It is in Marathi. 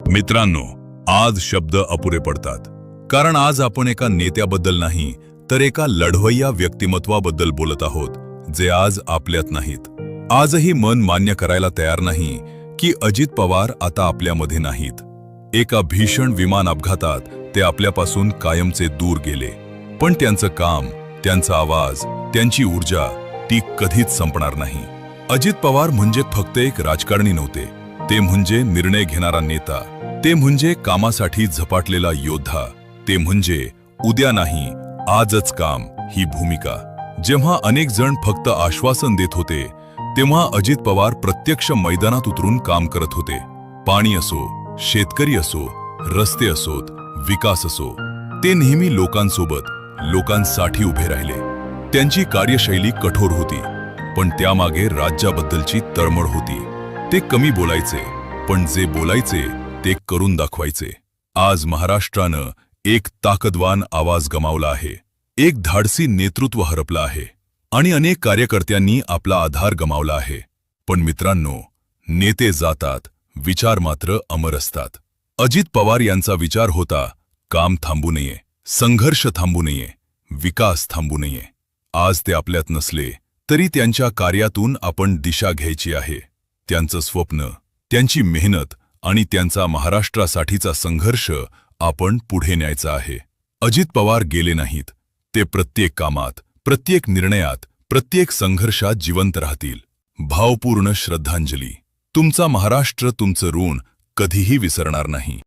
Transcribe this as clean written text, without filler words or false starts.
मित्रांनो, आज शब्द अपुरे पडतात, कारण आज आपण एका नेत्याबद्दल नाही तर एका लढवय्या व्यक्तिमत्वाबद्दल बोलत आहोत, जे आज आपल्यात नाहीत. आजही मन मान्य करायला तयार नाही की अजित पवार आता आपल्यामध्ये नाहीत. एका भीषण विमान अपघातात ते आपल्यापासून कायमचे दूर गेले, पण त्यांचं काम, त्यांचा आवाज, त्यांची ऊर्जा ती कधीच संपणार नाही. अजित पवार म्हणजे फक्त एक राजकारणी नव्हते, ते म्हणजे निर्णय घेणारा नेता, ते म्हणजे कामासाठी झपाटलेला योद्धा, ते म्हणजे उद्या नाही आजच काम ही भूमिका. जेव्हा अनेक जण फक्त आश्वासन देत होते, तेव्हा अजित पवार प्रत्यक्ष मैदानात उतरून काम करत होते. पाणी असो, शेतकरी असो, रस्ते असोत, विकास असो, ते नेहमी लोकांसोबत, लोकांसाठी उभे राहिले. त्यांची कार्यशैली कठोर होती, पण त्यामागे राज्याबद्दलची तळमळ होती. ते कमी बोलायचे, पण जे बोलायचे ते करून दाखवायचे. आज महाराष्ट्रानं एक ताकदवान आवाज गमावला आहे, एक धाडसी नेतृत्व हरपलं आहे आणि अनेक कार्यकर्त्यांनी आपला आधार गमावला आहे. पण मित्रांनो, नेते जातात, विचार मात्र अमर असतात. अजित पवार यांचा विचार होता, काम थांबू नये, संघर्ष थांबू नये, विकास थांबू नये. आज ते आपल्यात नसले तरी त्यांच्या कार्यातून आपण दिशा घ्यायची आहे. त्यांचं स्वप्न, त्यांची मेहनत आणि त्यांचा महाराष्ट्रासाठीचा संघर्ष आपण पुढे न्यायचा आहे. अजित पवार गेले नाहीत, ते प्रत्येक कामात, प्रत्येक निर्णयात, प्रत्येक संघर्षात जिवंत राहतील. भावपूर्ण श्रद्धांजली. तुमचा महाराष्ट्र तुमचं ऋण कधीही विसरणार नाही.